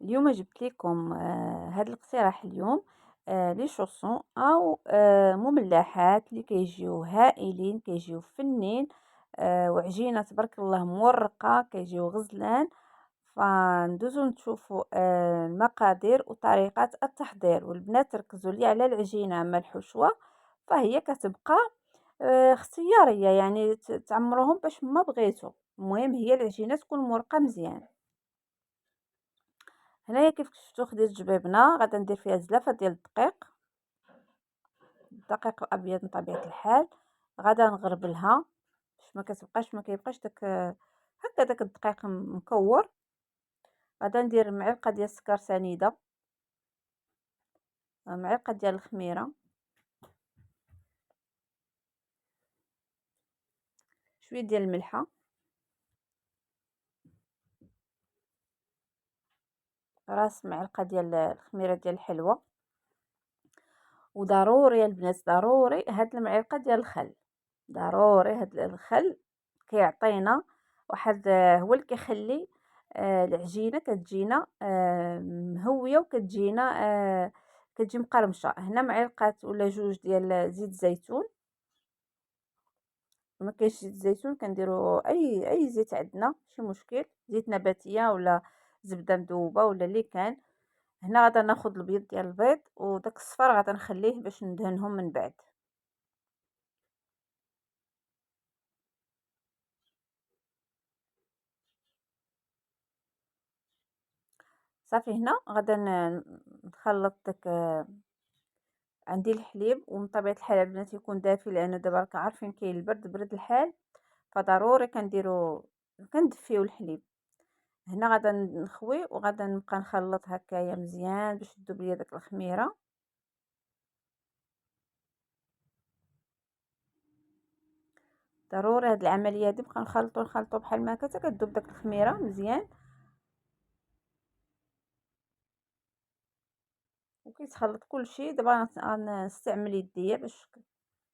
اليوم جبت لكم هذا الاقتراح اليوم. لي شوسون او مملحات اللي كيجيو هائلين، كيجيو فنين، وعجينه تبارك الله مورقه، كيجيو غزلان. فندوزو نشوفوا المقادير وطريقه التحضير، والبنات ركزوا لي على العجينه. اما الحشوه فهي كتبقى اختياريه، يعني تعمروهم باش ما بغيتو. المهم هي العجينه تكون مرقه مزيان. هنايا كيف شفتوا خديت جبيبنه، غادا ندير فيها زلافه ديال الدقيق، الدقيق الابيض من طبيعه الحال. غادا نغربلها باش ما كيبقاش داك هكا داك الدقيق مكور. غادا ندير معلقه ديال السكر سنيده، معلقه ديال الخميره، شويه ديال الملحه، راس معلقه ديال الخميره ديال الحلوه. وضروري البنات ضروري هاد المعلقه ديال الخل، ضروري هاد الخل كيعطينا واحد هو اللي كيخلي العجينه كتجينا مهويه، وكتجينا كتجي مقرمشه. هنا معلقه ولا جوج ديال زيت الزيتون. ما كاينش زيت الزيتون كنديروا اي زيت عندنا ماشي مشكل، زيت نباتيه ولا زبده مذوبه ولا اللي كان. هنا غادا ناخذ البيض ديال البيض، وداك الصفار غادا نخليه باش ندهنهم من بعد. صافي هنا غادا نخلط داك عندي الحليب، ومن طبيعة الحال البنات يكون دافي، لأن دابا راك عارفين كاين البرد، برد الحال، فضروري كندفيو الحليب. هنا غادا نخوي وغادا نبقى نخلط هكايا مزيان باش تذوب ليا داك الخميره. ضروري هاد العمليه هادي نبقى نخلطو بحال ما هكا حتى كتذوب داك الخميره مزيان. وكيتخلط كلشي. دابا غنستعمل يديا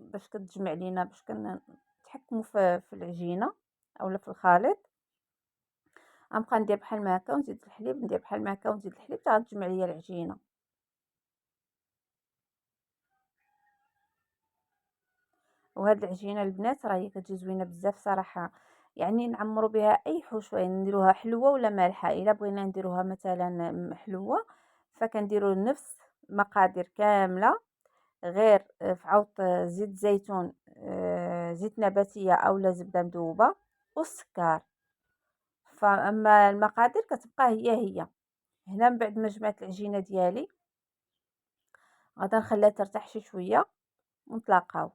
باش كتجمع لينا، باش كنتحكموا في العجينه اولا في الخليط. غنبقى ندير بحال ما هكا ونزيد الحليب، ندير بحال ما هكا ونزيد الحليب حتى غتجمع ليا العجينه. وهاد العجينه البنات راهي كتجي زوينه بزاف صراحه، يعني نعمروا بها اي حشوه، يعني نديروها حلوه ولا مالحه. الا بغينا نديروها مثلا حلوه فكنديروا نفس المقادير كامله، غير في عوض زيت زيتون زيت نباتيه اولا زبده مذوبه والسكر. فاما المقادير كتبقى هي. هنا من بعد ما جمعت العجينه ديالي غادا نخليها ترتاح شي شويه ونتلاقاو.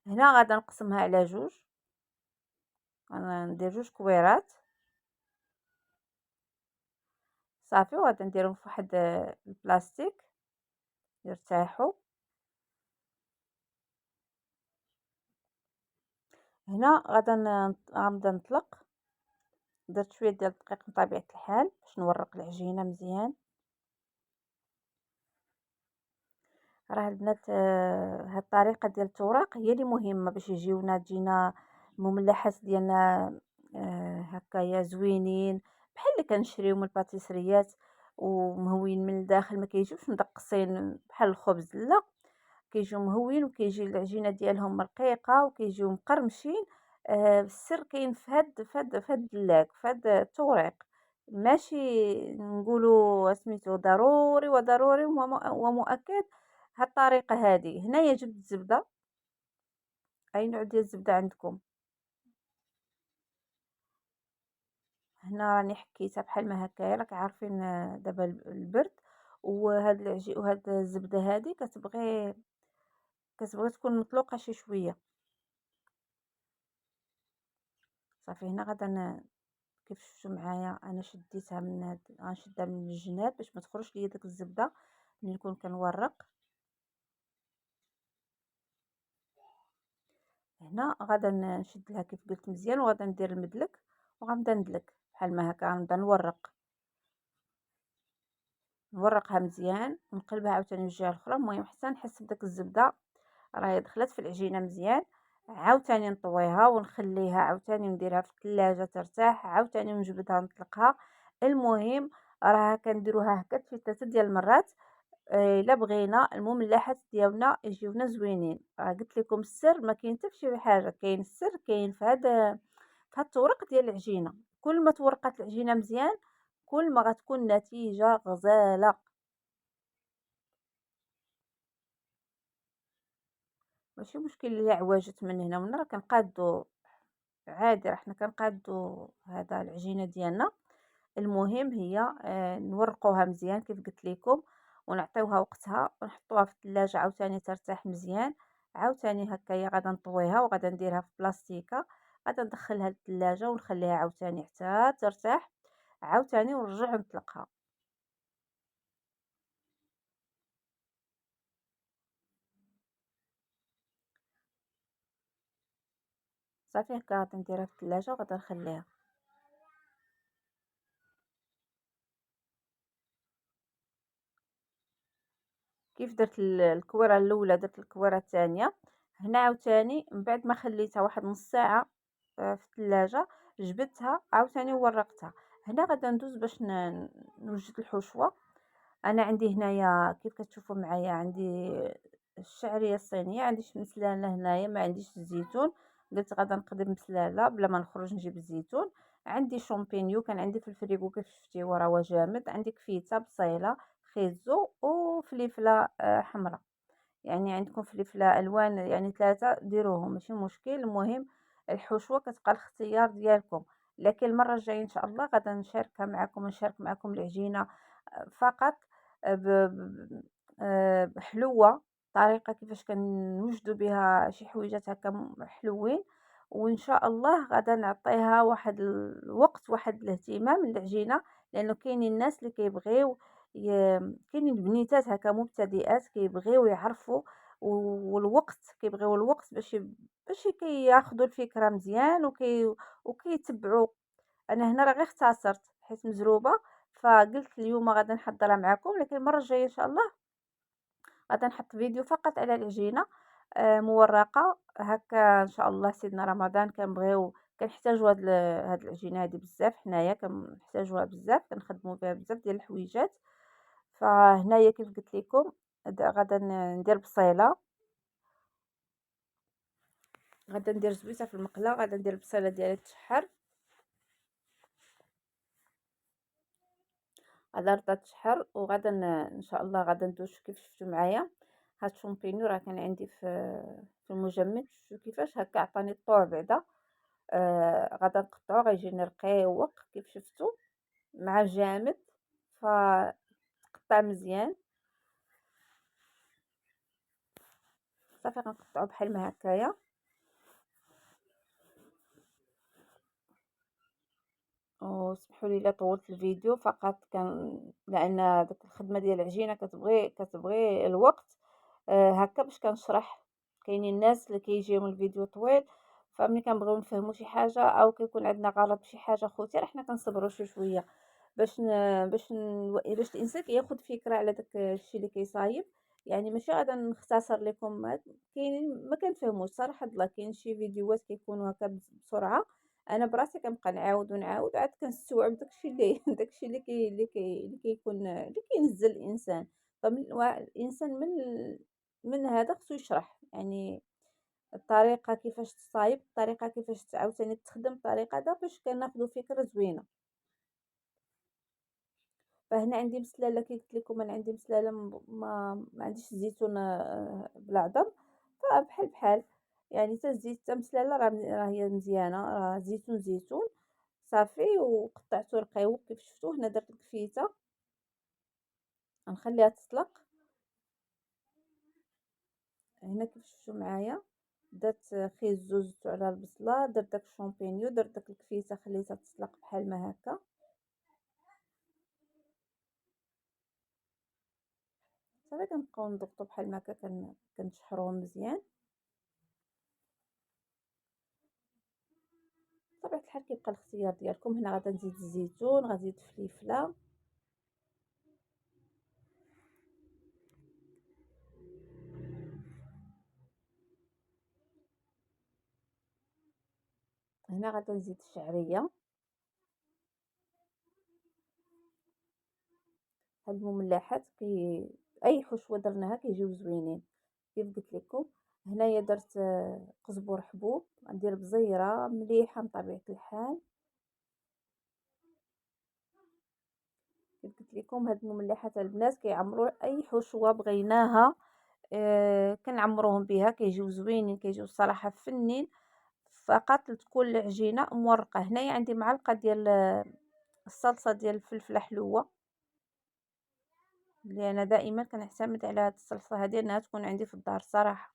هنا غادا نقسمها على جوج، انا ندير جوج كويرات صافي، وغادا نديرهم في واحد البلاستيك يرتاحوا. هنا غنبدا نطلق. درت شويه ديال الدقيق من طبيعه الحال باش نورق العجينه مزيان. راه البنات هاد الطريقه ديال التوراق هي اللي مهمه باش تجينا المملحات ديالنا هكايا زوينين، بحال اللي كنشريو من الباتيسريات ومهويين من الداخل، ما كيجيوش مدقسين بحال الخبز، لا، كيجيو مهويين وكيجي العجينه ديالهم رقيقه وكيجيو مقرمشين. السر كاين في هاد الدلاك، في هاد التوريق. ماشي نقولوا سميتو ضروري وضروري ومؤكد هاد الطريقه هادي. هنايا جبت الزبده، اي نوع ديال الزبده عندكم. هنا راني حكيتها بحال ما هكايا، راك عارفين دابا البرد، وهاد الزبده هادي كتبغي تكون مطلوقه شي شويه. صافي هنا غادا كيف شفتوا معايا انا شديتها غنشدها من الجناب باش ما تخرجش ليا داك الزبده ملي نكون كنورق. هنا غادا نشد لها كيف قلت مزيان، وغادا ندير المدلك وغنبدا ندلك بحال ما هكا. غنبدا نورقها مزيان ونقلبها عاوتاني الجهه الاخرى. المهم حتى نحس بداك الزبده راهي دخلت في العجينه مزيان. عاوتاني نطويها ونخليها، عاوتاني نديرها في الثلاجه ترتاح، عاوتاني نجبدها نطلقها. المهم راه كنديروها هكا شي 3 ديال المرات. إلا بغينا المملحات ديالنا يجيونا زوينين، راه قلت لكم السر ما كاين حتى في شي حاجة، كاين السر كاين في هاد التورق ديال العجينة. كل ما تورقات العجينة مزيان كل ما غتكون النتيجة غزالة. ماشي مشكل إلا عوجت من هنا ومن هنا، راه كنقادو عادي، راه حنا كنقادو هذا العجينة ديالنا. المهم هي نورقوها مزيان كيف قلت لكم، ونعطيوها وقتها ونحطوها في الثلاجة عاوتاني ترتاح مزيان. عاوتاني هكايا غادا نطويها وغادا نديرها في بلاستيكة، غادا ندخلها للثلاجة ونخليها عاوتاني حتى ترتاح، عاوتاني ونرجع نطلقها. صافي هكا غادا نديرها في الثلاجة وغادا نخليها. كيف درت الكويرة الأولى درت الكويرة الثانية، هنا عاوتاني من بعد ما خليتها واحد نص ساعة في الثلاجة جبدتها عاوتاني وورقتها. هنا غادا ندوز باش نوجد الحشوة. انا عندي هنايا كيف كتشوفوا معايا عندي الشعريه الصينيه، عندي مسلاله هنايا، ما عنديش الزيتون، قلت غادا نقدم مسلاله بلا ما نخرج نجيب الزيتون. عندي شامبينيو كان عندي في الفريغو كيف شفتي راه جامد، عندي كفيته بصيله خيزو وفليفله حمراء. يعني عندكم فلفله الوان يعني 3 ديروهم ماشي مشكل. المهم الحشوه كتبقى الاختيار ديالكم، لكن المره الجايه ان شاء الله غادا نشارك معكم العجينه فقط بحلوة، طريقة كيفاش كنوجدوا بها شي حويجات هكا حلوين. وان شاء الله غادا نعطيها واحد الوقت واحد الاهتمام للعجينة، لانه كاينين الناس اللي كيبغيو كاينين بنيتات هكا مبتدئات كيبغيو يعرفوا، والوقت كيبغيو الوقت باش كياخذوا الفكرة مزيان وكيتبعوا. أنا هنا راه غير اختصرت حيت مزروبة، فقلت اليوم غادي نحضرها معكم، لكن المرة الجاية إن شاء الله غادي نحط فيديو فقط على العجينة مورقة هكا. إن شاء الله سيدنا رمضان كنحتاجو هاد العجينة هادي بزاف، حنايا كنحتاجوها بزاف، كنخدمو بها بزاف ديال الحويجات. فهنايا كيف قلت لكم غادا ندير بصيلة، غادا ندير زويته في المقلة، غادا ندير البصيلة ديالي تشحر، غادا راه تشحر وغادا ان شاء الله غادا ندوش كيف شفتوا معايا. هاد الشومبينيو راه كان عندي في المجمد، شفتوا كيفاش هكا عطاني الطوع بعدا. غادا نقطعو غيجيني رقيق كيف شفتوا مع جامد، فتقطع مزيان. صافي غنقطعو بحال ما هكايا. وسمحوا لي الا طولت الفيديو، فقط كان لان داك الخدمه ديال العجينه كتبغي الوقت. هكا باش كنشرح. كاينين الناس اللي كيجيهم الفيديو طويل، فملي كنبغيو نفهموا شي حاجه او كيكون عندنا غلط بشي حاجه خوتي راه حنا كنصبروا شي شويه باش الانسان ياخذ فكره على داك الشيء اللي كيصايب. يعني ماشي غادا نختصر لكم كاينين ما كنفهموش صراحه الله، كاين شي فيديوهات كيكونوا هكا بسرعه، انا براسي كنبقى نعاود ونعاود عاد كنستوعب داكشي اللي داكشي اللي كيكون اللي كينزل الانسان. الانسان من هذا خصو يشرح، يعني الطريقه كيفاش تصايب، الطريقه كيفاش عاوتاني تخدم، الطريقه باش كناخذوا فكره زوينه. فهنا عندي مسلاله كي قلت لكم، انا عندي مسلاله ما عنديش الزيتون بالعظم، فبحال بحال يعني حتى الزيت حتى مسلاله راه هي مزيانه، راه زيتون صافي. وقطعته رقيق كيف شفتوا. هنا درت الكفيته غنخليها تطلق. هنا كيف شفتوا معايا درت خيزو زدتو على البصله، درت داك الشامبينيو، درت داك الكفيته خليتها تطلق بحال ما هكا. صافي كنبقاو نضغطو بحال ما هكا كنشحروهم مزيان. بطبيعة الحال كيبقى الاختيار ديالكم. هنا غادا نزيد الزيتون، غنزيد فليفله. هنا غادا نزيد الشعريه. هاد المملحات اي حشوه درناها كيجيو زوينين. كيف قلت لكم، هنايا درت قزبر حبوب، ندير بزيره مليحه من طبيعه الحال. كيف قلت لكم، هاد المملحات البنات كيعمروا اي حشوه بغيناها، كنعمروهم بها كيجيو زوينين، كيجيو الصراحه فنين. فقط تكون العجينه مورقه. هنايا عندي معلقه ديال الصلصه ديال الفلفله حلوه، اللي انا دائما كنعتمد على هاد الصلصه هذه انها تكون عندي في الدار صراحه.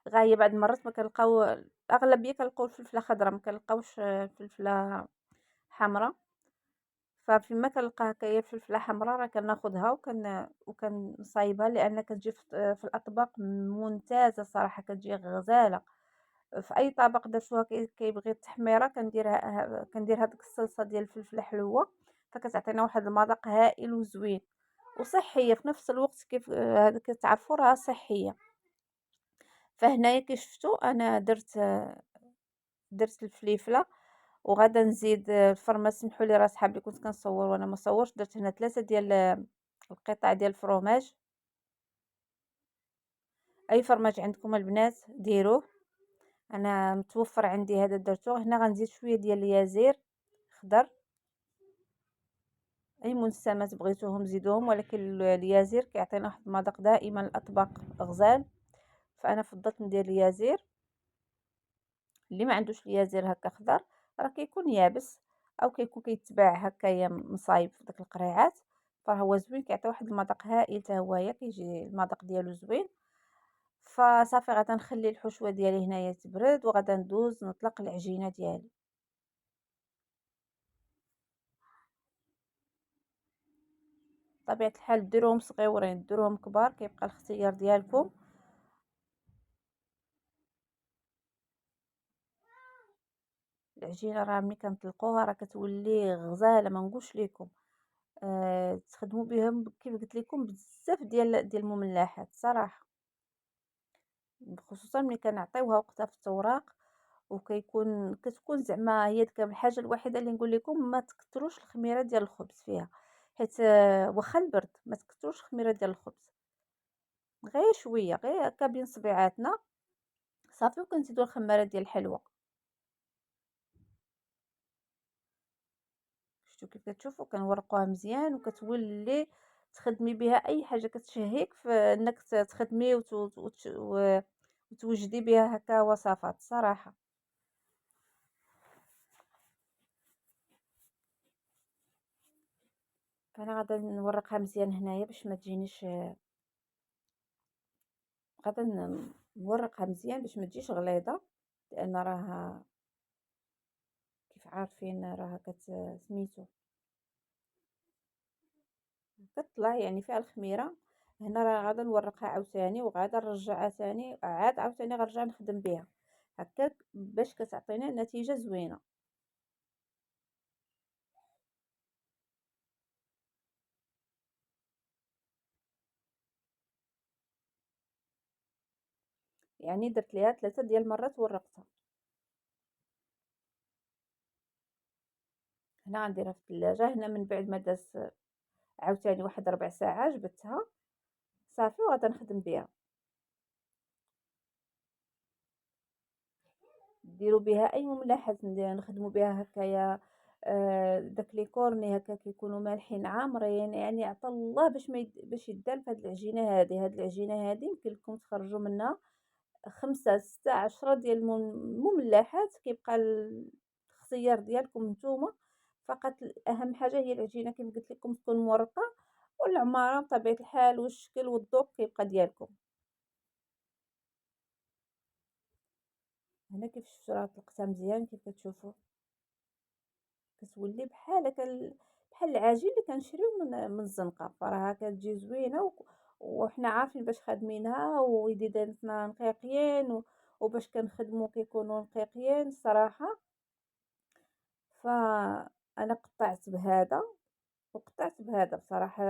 غايه بعض المرات ما كنلقاو، اغلبيه كنلقاو الفلفله خضراء، ما كنلقاوش فلفله حمراء. ففيما كنلقى هكايا الفلفله حمراء راه كناخذها وكنصايبها، لان كتجي في الاطباق ممتازه صراحه، كتجي غزاله. في اي طبق درتوها كيبغي التحميره كندير هذيك الصلصه ديال الفلفله حلوه، فكتعطينا واحد المذاق هائل وزوين وصحيه في نفس الوقت. كيف هذيك تعرفوا راها صحيه. فهنايا كي شفتوا انا درت الفليفله، وغادا نزيد الفرمه. سمحوا لي راه صحابي كنت كنصور وانا ما صورش، درت هنا 3 ديال القطع ديال الفرomاج. اي فرماج عندكم البنات ديروه، انا متوفر عندي هذا درتوه. هنا غنزيد شويه ديال اليازير خضر، اي منسمات بغيتوهم زيدوهم، ولكن اليازير كيعطينا واحد المذاق دائما الاطباق غزال، فانا فضلت ندير اليازير. اللي ما عندوش اليازير هكا خضر راه كيكون يابس، او كيكون كيتباع هكايا مصايب في داك القريعات، فهو زوين كيعطي واحد المذاق هائل حتى هويا، كيجي المذاق ديالو زوين. فصافي غادا نخلي الحشوه ديالي هنايا تبرد، وغادا ندوز نطلق العجينه ديالي. بطبيعه الحال ديروهم صغيورين ديروهم كبار، كيبقى الاختيار ديالكم. العجينه راه ملي كنطلقوها راه كتولي غزاله، ما نقولش لكم. تخدموا بهم كيف قلت لكم بزاف ديال المملحات صراحه، خصوصا ملي كنعطيوها وقتها في التوراق. كتكون زعما هي ديك الحاجه الوحيده اللي نقول لكم، ما تكثروش الخميره ديال الخبز فيها، حيت واخا البرد ما تكثروش الخميره ديال الخبز، غير شويه، غير هكا بين صبيعاتنا صافي. وكنزيدو الخماره ديال الحلوى. شفتوا كيف كتشوفوا كنورقوها مزيان، وكتولي تخدمي بها اي حاجه كتشهيك في انك تخدمي وتوجدي بها هكا وصفات صراحه. فانا غادا نورقها مزيان هنايا باش ما تجينيش، غادا نورقها مزيان باش ما تجيش غليظه، لان راها كيف عارفين راها سميتو كطلع يعني فيها الخميره. هنا راه غادا نورقها عاوتاني، وغادا نرجعها ثاني عاوتاني غنرجع نخدم بها هكاك باش كتعطينا نتيجه زوينه. يعني درت ليها 3 ديال المرات ورقتها. هنا غنديرها في الثلاجه، هنا من بعد ما داز عاوتاني واحد ربع ساعه جبدتها صافي وغادا نخدم بها. ديروا بها اي مملحه نخدموا بها هكايا. داك لي كورني هكا كيكونوا مالحين عامرين، يعني عطا الله باش يدار في هاد العجينه هذه. هاد العجينه هذه يمكن لكم تخرجوا منها 5 6 10 ديال المملحات، كيبقى الاختيار ديالكم نتوما. فقط اهم حاجه هي العجينه كيف قلت لكم تكون مورقه، والعماره بطبيعه الحال والشكل والذوق كيبقى ديالكم. هنا كيف شفتوا راه طلقتها مزيان كيف كتشوفوا، كتولي بحال العجين اللي كنشريو من الزنقه. فراها كتجي زوينه وحنا عارفين باش خادمينها، ويديداتنا نقيقين وباش كنخدمو كيكونوا نقيقين الصراحه. فانا قطعت بهذا وقطعت بهذا بصراحه،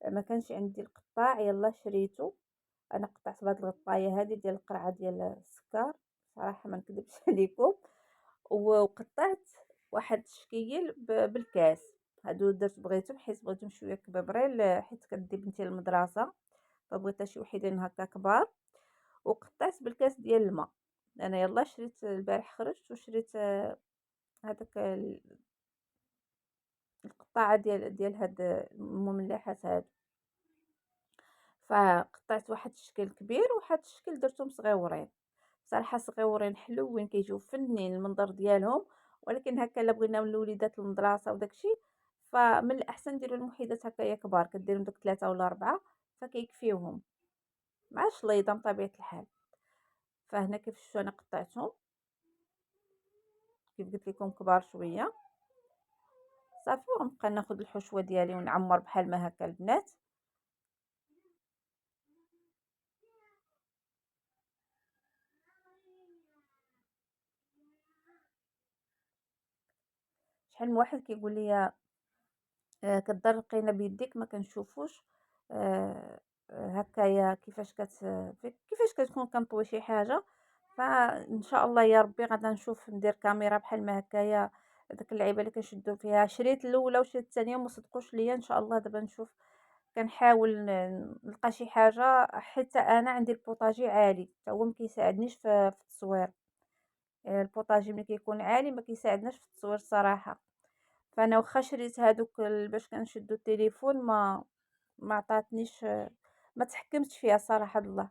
ما كانش عندي القطاع يلا شريته. انا قطعت بهذه الغطايه هذه ديال القرعه ديال السكر صراحه، ما نكذبش عليكم. وقطعت واحد الشكيل بالكاس. هادو بغيتهم حيت بغيتهم شويه كبابريل، حيت كدي بنتي للمدرسه، فبغيتها شي وحدين هكا كبار. وقطعت بالكاس ديال الماء. انا يلا شريت البارح، خرجت وشريت هذاك القطاعه ديال هاد المملحات هادو. فقطعت واحد الشكل كبير وواحد الشكل درتهم صغيورين. صراحه صغيورين حلوين كيجيو فنين المنظر ديالهم. ولكن هكا الا بغينا الوليدات للمدرسه وداكشي، فمن الاحسن نديرو المحيدات هكايا كبار، كديرهم دوك 3 ولا 4 فكيكفيوهم مع شليضه بطبيعه الحال. فهنا كيف شفتوا انا قطعتهم كيف قلت لكم كبار شويه. صافي ونبقى ناخذ الحشوه ديالي ونعمر بحال ما هكا البنات. شحال من واحد كيقول لي كتدرقينا بيديك ما كنشوفوش. آه، هكايا كيفاش كتكون كنطوي شي حاجه. فان شاء الله يا ربي غادا نشوف ندير كاميرا بحال ما هكايا. داك اللعيبه اللي كنشدو فيها شريت الاولى وشريت الثانيه وما صدقوش ليا. ان شاء الله دابا نشوف، كنحاول نلقى شي حاجه، حتى انا عندي البوطاجي عالي حتى هو ما كيساعدنيش في التصوير. البوطاجي ملي كيكون عالي ما كيساعدناش في التصوير الصراحه. فانا واخا شريت هادوك باش كنشدو التليفون ما عطاتنيش، ما تحكمتش فيها صراحه الله.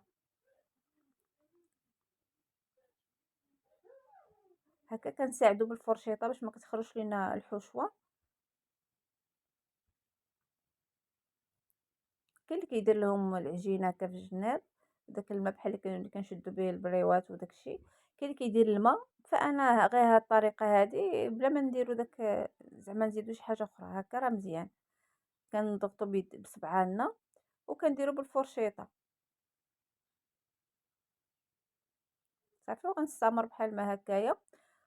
هكا كنساعدو بالفرشيطه باش ما كتخرجش لينا الحشوه. كاين اللي كيدير لهم العجينه هكا في الجناب، داك الماء بحال اللي كنشدو به البريوات وداكشي. كاين اللي كيدير الماء. فانا غير هاد الطريقه هادي بلا ما نديرو داك، زعما نزيدو شي حاجه اخرى هكا راه مزيان. كنضغطو بصبعالنا وكنديرو بالفرشيطه. صافي وغنستمر بحال ما هكايا.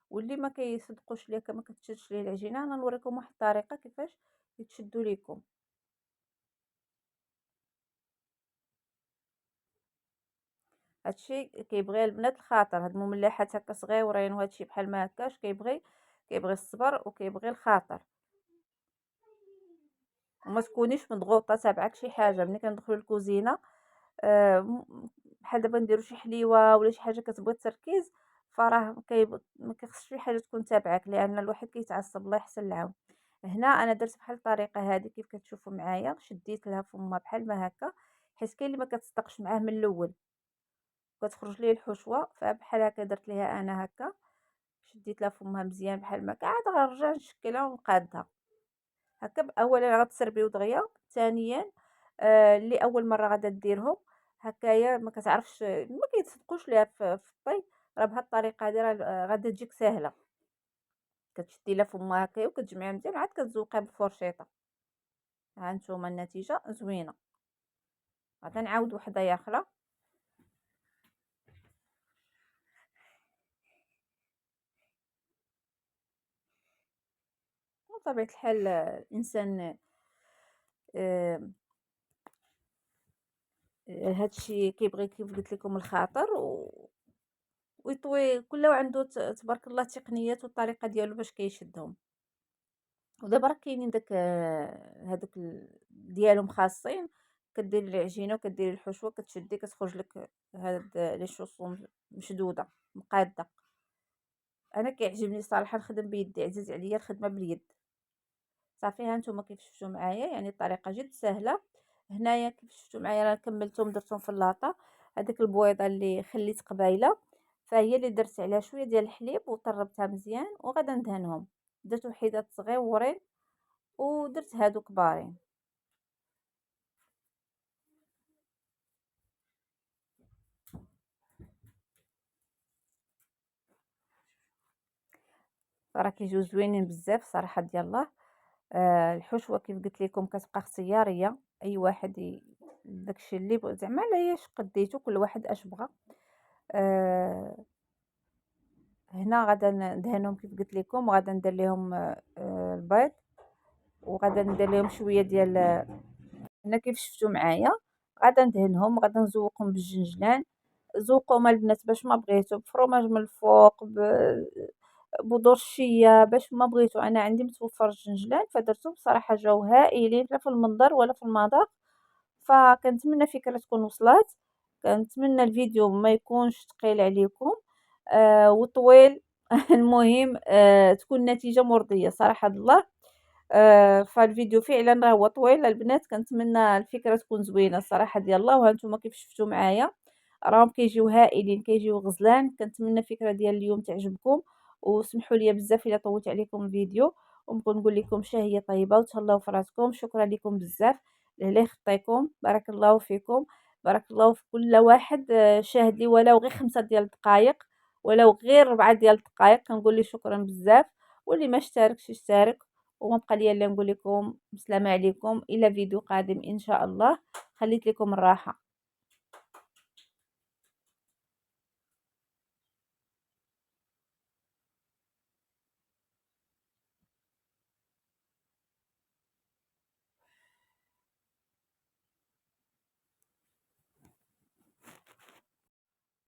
واللي ما كيصدقوش ليا ما كتشدش ليه العجينه، انا نوريكم واحد الطريقه كيفاش يتشدوا ليكم. هادشي كيبغي البنات الخاطر، هاد المملحات هكا صغيورين وهادشي بحال ما هكاش كيبغي الصبر وكيبغي الخاطر. وما تكونيش مضغوطه تابعك شي حاجه ملي كندخلوا الكوزينه. بحال دابا نديرو شي حليوه ولا شي حاجه كتبغي التركيز، فراه ما كيخصش شي حاجه تكون تابعك لان الواحد كيتعصب الله يحسن العون. هنا انا درت بحال الطريقه هذه كيف كتشوفوا معايا، شديت لها فمها بحال ما هكا، حيت كاين اللي ما كتصدقش معاه من الاول كتخرج ليه الحشوه. فبحال هكا درت ليها انا هكا، شديت لها فمها مزيان بحال ما هكا، عاد غنرجع نشكلها ونقادها هكا. اولا غتسربيو دغيا. ثانيا اللي اول مره غادا ديرهم هكايا ما كتعرفش ما كيتصدقوش ليها في الطي. راه بهاد الطريقه هادي راه غادا تجيك ساهله. كتشدي لها فمها هكايا وكتجمعيها مزيان عاد كتزوقيها بالفرشيطه. ها نتوما النتيجه زوينه. غادا نعاود وحده اخرى. بطبيعه الحال الانسان آه، هادشي كيبغي كيف قلت لكم الخاطر ويطوي كل عنده تبارك الله التقنيات والطريقه ديالو باش كيشدهم. ودابا راه كاينين داك هادوك ديالهم خاصين. كديري العجينه وكديري الحشوه كتشدي كتخرج لك هاد لي شوصون مشدوده مقاده. انا كيعجبني صراحه نخدم بيدي، عزيز عليا الخدمه باليد. صافي ها نتوما كيف شفتوا معايا يعني الطريقه جد سهله. هنايا كيف شفتوا معايا راه كملتهم درتهم في اللاطه. هذيك البويضه اللي خليت قبيله فهي اللي درت عليها شويه ديال الحليب وطربتها مزيان وغادا ندهنهم. درت وحيدات صغيورين ودرت هادو كبارين. راه كيجيو زوينين بزاف صراحه ديال الله. الحشوه كيف قلت لكم كتبقى اختياريه. اي واحد داكشي اللي زعما لا هي قديتو كل واحد اش بغى. آه هنا غادا ندهنهم كيف قلت لكم وغادا ندير لهم البيض وغادا ندير لهم شويه ديال هنا كيف شفتوا معايا. غادا ندهنهم غادا نزوقهم بالجنجلان. ذوقوا ما البنات باش ما بغيتو بفرomاج من الفوق بذور الشيا باش ما بغيتو، أنا عندي متوفر الجنجلان فدرتهم بصراحة جاو هائلين لا في المنظر ولا في المذاق، فكنتمنى الفكرة تكون وصلات، كنتمنى الفيديو ما يكونش ثقيل عليكم وطويل المهم تكون النتيجة مرضية صراحة الله. فالفيديو فعلًا راه هو طويل البنات، كنتمنى الفكرة تكون زوينة الصراحة ديال الله، وها نتوما كيف شفتوا معايا راهم كيجيو هائلين، كيجيو غزلان، كنتمنى الفكرة ديال اليوم تعجبكم، وسمحوا لي بزاف إلا طوّلت عليكم الفيديو، ونبغي نقول لكم شهية طيبة وتهلاو في راسكم، شكرًا لكم بزاف، لله يخطيكم، بارك الله فيكم، بارك الله في كل واحد شاهد لي ولو غير 5 ديال الدقايق، ولو غير 4 ديال الدقايق، كنقول ليه شكرًا بزاف، واللي ما اشتركش يشترك. وما بقى ليا إلا نقول لكم السلام عليكم إلى فيديو قادم إن شاء الله، خليت لكم الراحة.